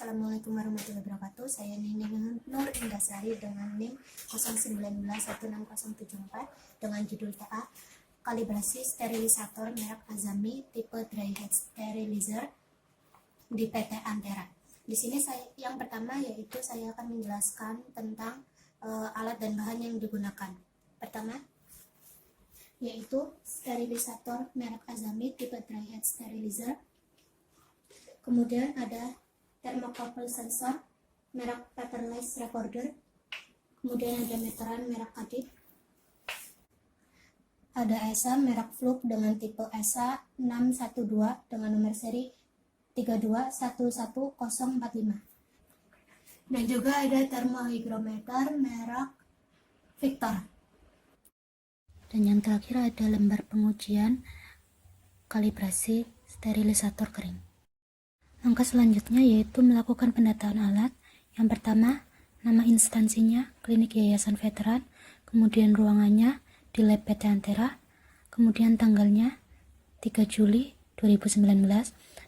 Assalamualaikum warahmatullahi wabarakatuh. Saya Nining Nur Indasari dengan NIM 0191674 dengan judul TA Kalibrasi Sterilisator merek Azami tipe Dry Head Sterilizer di PT Antera. Di sini yang pertama yaitu saya akan menjelaskan tentang alat dan bahan yang digunakan. Pertama yaitu sterilisator merek Azami tipe Dry Head Sterilizer. Kemudian ada thermocouple sensor merek paperless recorder. Kemudian ada meteran merek Kadif. Ada ESA merek Fluke dengan tipe ESA 612 dengan nomor seri 3211045. Dan juga ada thermohygrometer merek Victor. Dan yang terakhir ada lembar pengujian kalibrasi sterilisator kering. Langkah selanjutnya yaitu melakukan pendataan alat. Yang pertama, nama instansinya, Klinik Yayasan Veteran, kemudian ruangannya di Lab PT Antera, kemudian tanggalnya 3 Juli 2019,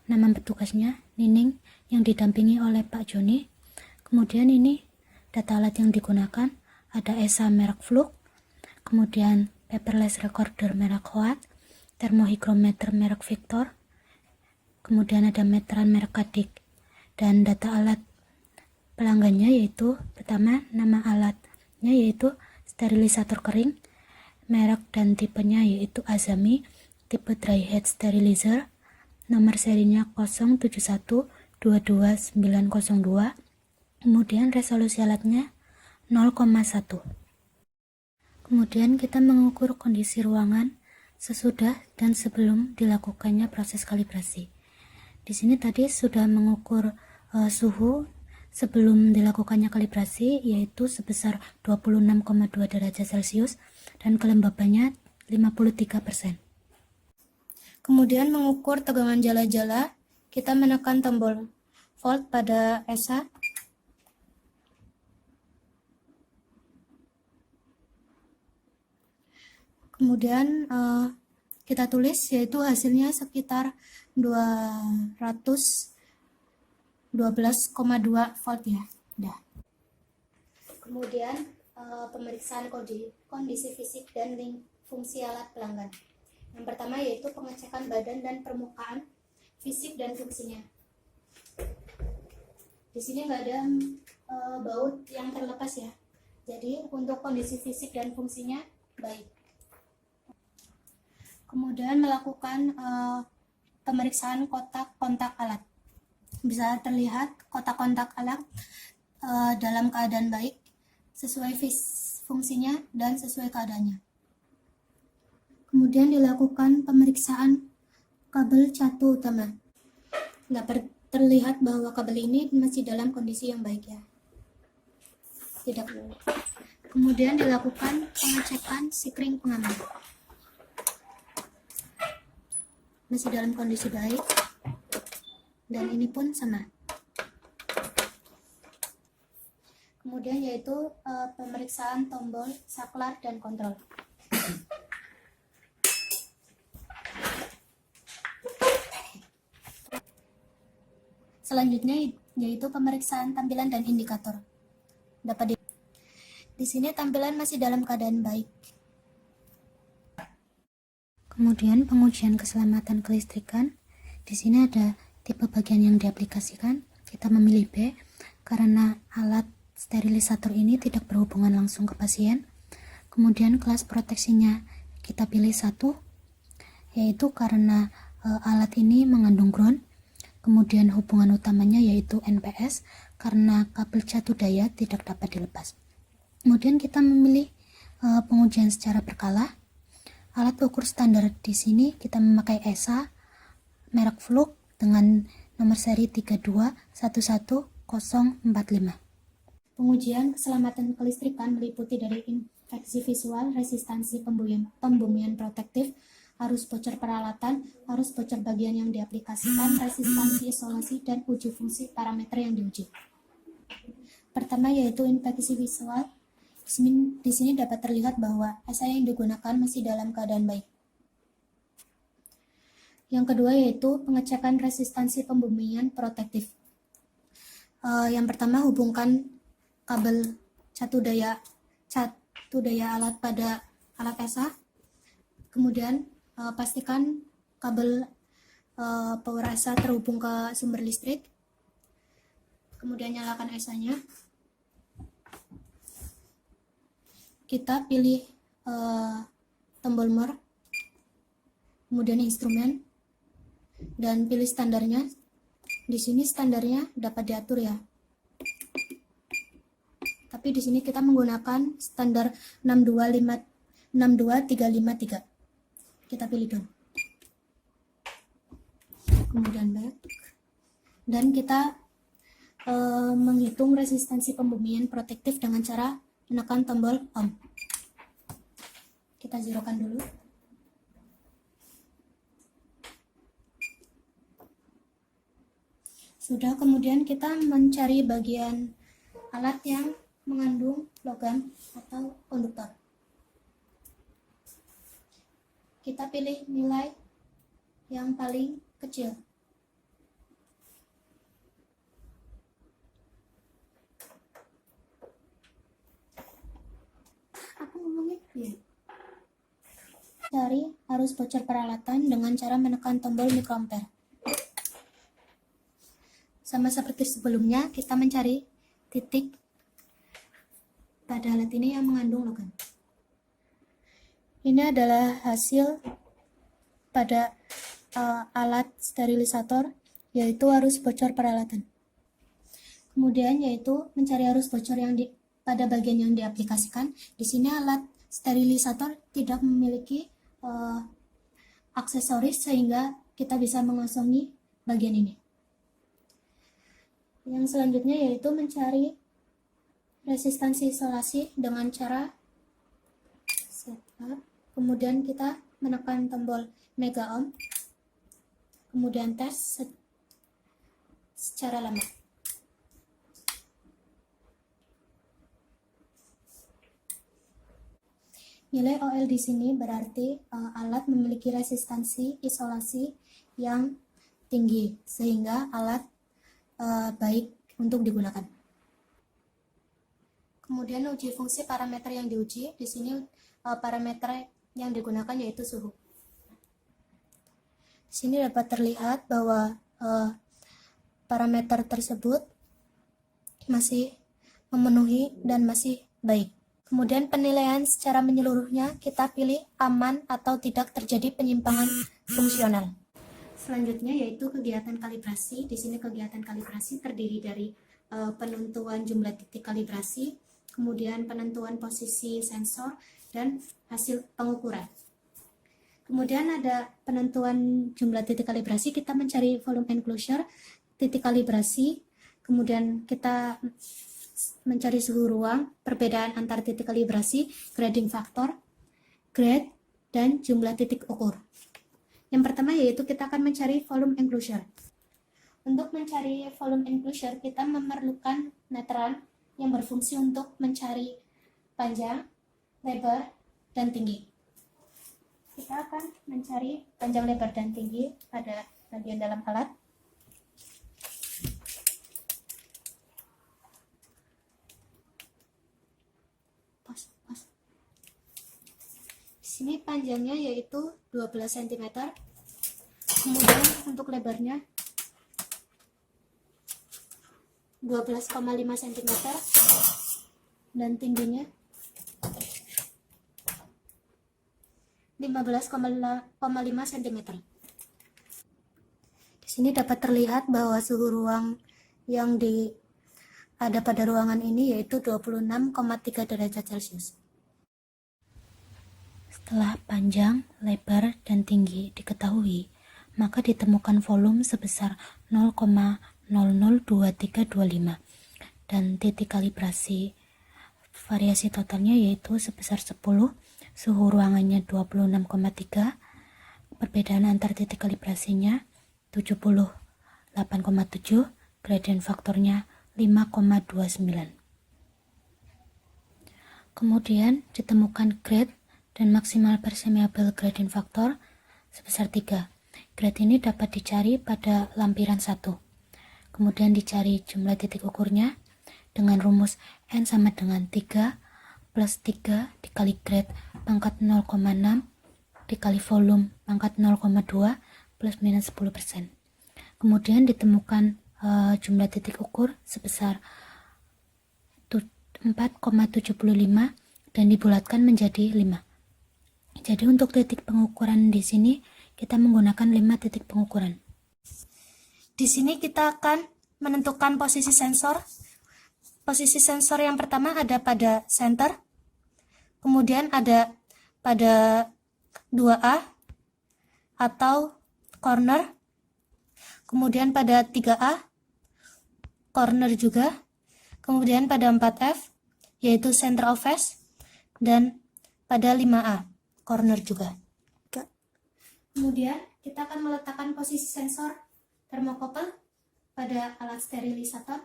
nama petugasnya Nining yang didampingi oleh Pak Joni. Kemudian ini data alat yang digunakan, ada ESA merek Fluke, kemudian paperless recorder merek Hoat, thermohygrometer merek Victor, kemudian ada meteran merek Kadif, dan data alat pelanggannya yaitu pertama nama alatnya yaitu sterilisator kering, merek dan tipenya yaitu Azami tipe Dry Head Sterilizer, nomor serinya 07122902, kemudian resolusi alatnya 0,1. Kemudian kita mengukur kondisi ruangan sesudah dan sebelum dilakukannya proses kalibrasi. Di sini tadi sudah mengukur suhu sebelum dilakukannya kalibrasi yaitu sebesar 26,2 derajat Celcius dan kelembabannya 53%. Kemudian mengukur tegangan jala-jala, kita menekan tombol volt pada ESA. Kemudian kita tulis yaitu hasilnya sekitar 212,2 volt ya. Dah. Kemudian pemeriksaan kondisi fisik dan fungsi alat pelanggan. Yang pertama yaitu pengecekan badan dan permukaan fisik dan fungsinya. Di sini nggak ada baut yang terlepas ya. Jadi untuk kondisi fisik dan fungsinya baik. Kemudian melakukan pemeriksaan kotak kontak alat. Bisa terlihat kotak kontak alat dalam keadaan baik, sesuai fungsinya dan sesuai keadaannya. Kemudian dilakukan pemeriksaan kabel catu utama. Dapat terlihat bahwa kabel ini masih dalam kondisi yang baik ya. Tidak. Kemudian dilakukan pengecekan sikring pengaman. Masih dalam kondisi baik, dan ini pun sama. Kemudian yaitu pemeriksaan tombol saklar dan kontrol. Selanjutnya yaitu pemeriksaan tampilan dan indikator. Di sini tampilan masih dalam keadaan baik. Kemudian pengujian keselamatan kelistrikan. Di sini ada tipe bagian yang diaplikasikan. Kita memilih B karena alat sterilisator ini tidak berhubungan langsung ke pasien. Kemudian kelas proteksinya kita pilih 1, yaitu karena alat ini mengandung ground. Kemudian hubungan utamanya yaitu NPS karena kabel catu daya tidak dapat dilepas. Kemudian kita memilih pengujian secara berkala. Alat ukur standar di sini kita memakai ESA merek Fluke dengan nomor seri 3211045. Pengujian keselamatan kelistrikan meliputi dari infeksi visual, resistansi pembumian protektif, arus bocor peralatan, arus bocor bagian yang diaplikasikan, resistansi isolasi, dan uji fungsi parameter yang diuji. Pertama yaitu infeksi visual. Di sini dapat terlihat bahwa ESA yang digunakan masih dalam keadaan baik. Yang kedua yaitu pengecekan resistansi pembumian protektif. Yang pertama, hubungkan kabel satu daya alat pada alat ESA. Kemudian pastikan kabel power ESA terhubung ke sumber listrik. Kemudian nyalakan ESA-nya. Kita pilih tombol more, kemudian instrumen, dan pilih standarnya. Di sini standarnya dapat diatur ya. Tapi di sini kita menggunakan standar 62353. Kita pilih dulu. Kemudian back. Dan kita menghitung resistansi pembumian protektif dengan cara menekan tombol ohm. Kita zerokan dulu. Sudah, kemudian kita mencari bagian alat yang mengandung logam atau konduktor. Kita pilih nilai yang paling kecil. Aku ngomongnya ya. Cari arus bocor peralatan dengan cara menekan tombol mikroampere. Sama seperti sebelumnya, kita mencari titik pada alat ini yang mengandung logam. Ini adalah hasil pada alat sterilisator, yaitu arus bocor peralatan. Kemudian yaitu mencari arus bocor yang pada bagian yang diaplikasikan. Di sini alat sterilisator tidak memiliki aksesoris sehingga kita bisa mengosongi bagian ini. Yang selanjutnya yaitu mencari resistansi isolasi dengan cara setup. Kemudian kita menekan tombol mega ohm, kemudian tes secara lama. Nilai OL di sini berarti alat memiliki resistansi isolasi yang tinggi sehingga alat baik untuk digunakan. Kemudian uji fungsi parameter yang diuji. Di sini parameter yang digunakan yaitu suhu. Di sini dapat terlihat bahwa parameter tersebut masih memenuhi dan masih baik. Kemudian penilaian secara menyeluruhnya kita pilih aman atau tidak terjadi penyimpangan fungsional. Selanjutnya yaitu kegiatan kalibrasi. Di sini kegiatan kalibrasi terdiri dari penentuan jumlah titik kalibrasi, kemudian penentuan posisi sensor, dan hasil pengukuran. Kemudian ada penentuan jumlah titik kalibrasi, kita mencari volume enclosure, titik kalibrasi, kemudian kita mencari suhu ruang, perbedaan antar titik kalibrasi, grading factor, grade, dan jumlah titik ukur. Yang pertama yaitu kita akan mencari volume enclosure. Untuk mencari volume enclosure, kita memerlukan meteran yang berfungsi untuk mencari panjang, lebar, dan tinggi. Kita akan mencari panjang, lebar, dan tinggi pada bagian dalam alat. Di sini panjangnya yaitu 12 cm. Kemudian untuk lebarnya 12,5 cm dan tingginya 15,5 cm. Di sini dapat terlihat bahwa suhu ruang yang ada pada ruangan ini yaitu 26,3 derajat Celcius. Setelah panjang, lebar, dan tinggi diketahui, maka ditemukan volume sebesar 0,002325 dan titik kalibrasi variasi totalnya yaitu sebesar 10, suhu ruangannya 26,3, perbedaan antar titik kalibrasinya 78,7, gradient faktornya 5,29. Kemudian ditemukan grade dan maksimal permeable gradient factor sebesar 3. Grade ini dapat dicari pada lampiran 1. kemudian dicari jumlah titik ukurnya dengan rumus N sama dengan 3 plus 3 dikali grade pangkat 0,6 dikali volume pangkat 0,2 plus minus 10%. Kemudian ditemukan jumlah titik ukur sebesar 4,75 dan dibulatkan menjadi 5. Jadi untuk titik pengukuran di sini kita menggunakan 5 titik pengukuran. Di sini kita akan menentukan posisi sensor. Posisi sensor yang pertama ada pada center, kemudian ada pada 2A atau corner, kemudian pada 3A corner juga, kemudian pada 4F yaitu center of phase, dan pada 5A corner juga. Kemudian kita akan meletakkan posisi sensor termokopel pada alat sterilisator.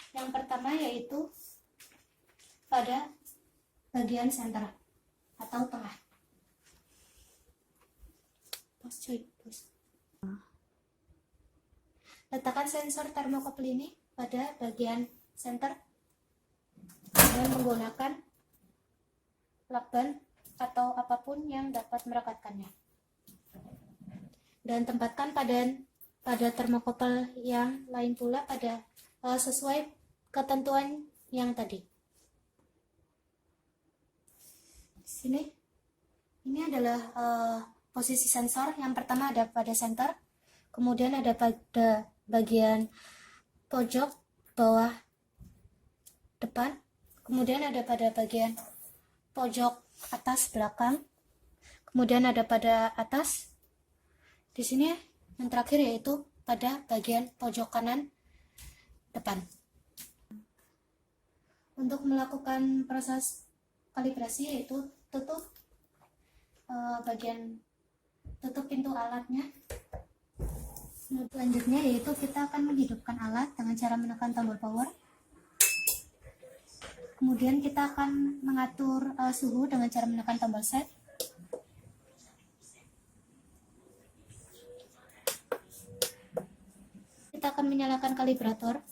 Yang pertama yaitu pada bagian center atau tengah. Letakkan sensor termokopel ini pada bagian center dengan menggunakan lakban atau apapun yang dapat merekatkannya. Dan tempatkan pada termokopel yang lain pula pada sesuai ketentuan yang tadi. Di sini ini adalah posisi sensor. Yang pertama ada pada center, kemudian ada pada bagian pojok bawah depan, kemudian ada pada bagian pojok atas belakang, kemudian ada pada atas. Di sini yang terakhir yaitu pada bagian pojok kanan depan. Untuk melakukan proses kalibrasi yaitu tutup pintu alatnya. Selanjutnya yaitu kita akan menghidupkan alat dengan cara menekan tombol power. Kemudian kita akan mengatur suhu dengan cara menekan tombol set. Kita akan menyalakan kalibrator.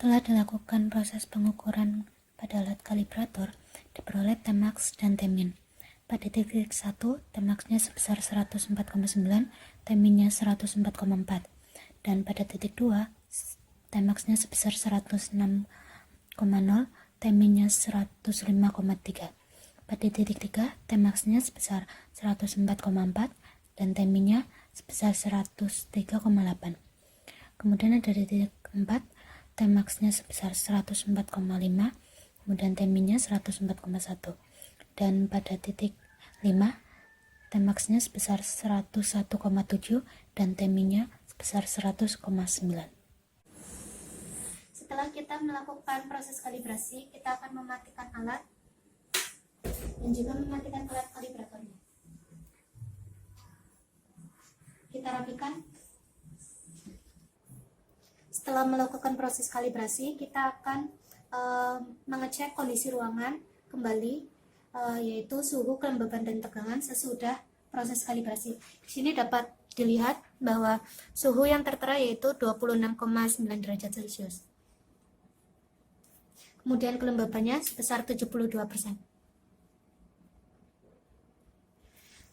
Setelah dilakukan proses pengukuran pada alat kalibrator, diperoleh Tmax dan Tmin. Pada titik 1, Tmax-nya sebesar 104,9, Tmin-nya 104,4. Dan pada titik 2, Tmax-nya sebesar 106,0, Tmin-nya 105,3. Pada titik 3, Tmax-nya sebesar 104,4 dan Tmin-nya sebesar 103,8. Kemudian ada di titik 4, Tmax-nya sebesar 104,5, kemudian Tmin-nya 104,1. Dan pada titik 5, Tmax-nya sebesar 101,7 dan Tmin-nya sebesar 100,9. Setelah kita melakukan proses kalibrasi, kita akan mematikan alat dan juga mematikan alat kalibratornya. Kita rapikan. Setelah melakukan proses kalibrasi, kita akan mengecek kondisi ruangan kembali, yaitu suhu, kelembaban, dan tegangan sesudah proses kalibrasi. Di sini dapat dilihat bahwa suhu yang tertera yaitu 26,9 derajat Celcius. Kemudian kelembabannya sebesar 72%.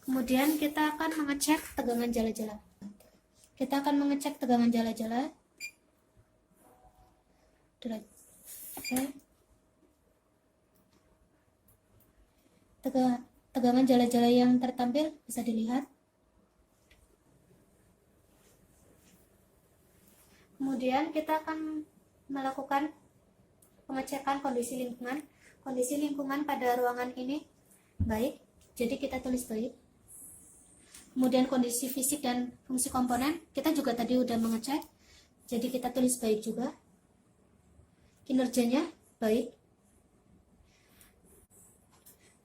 Kemudian kita akan mengecek tegangan jala-jala. Kita akan mengecek tegangan jala-jala. Tegangan jala-jala yang tertampil bisa dilihat. Kemudian kita akan melakukan pengecekan kondisi lingkungan. Kondisi lingkungan pada ruangan ini baik, jadi kita tulis baik. Kemudian kondisi fisik dan fungsi komponen, kita juga tadi udah mengecek. Jadi kita tulis baik juga. Kinerjanya baik.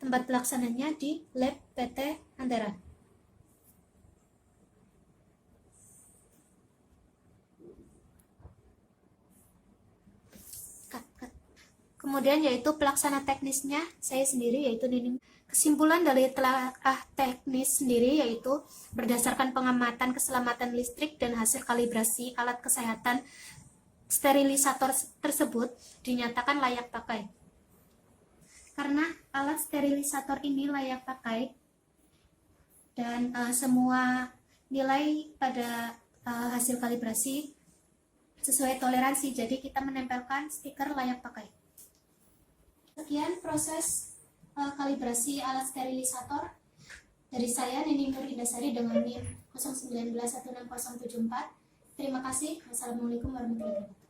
Tempat pelaksananya di Lab PT Antera. Kemudian yaitu pelaksana teknisnya saya sendiri, yaitu Nining. Kesimpulan dari telah teknis sendiri yaitu berdasarkan pengamatan keselamatan listrik dan hasil kalibrasi alat kesehatan, sterilisator tersebut dinyatakan layak pakai. Karena alat sterilisator ini layak pakai dan semua nilai pada hasil kalibrasi sesuai toleransi, jadi kita menempelkan stiker layak pakai. Sekian proses kalibrasi alat sterilisator dari saya, Nining Nur Indasari, dengan NIM 09116074. Terima kasih. Wassalamualaikum warahmatullahi wabarakatuh.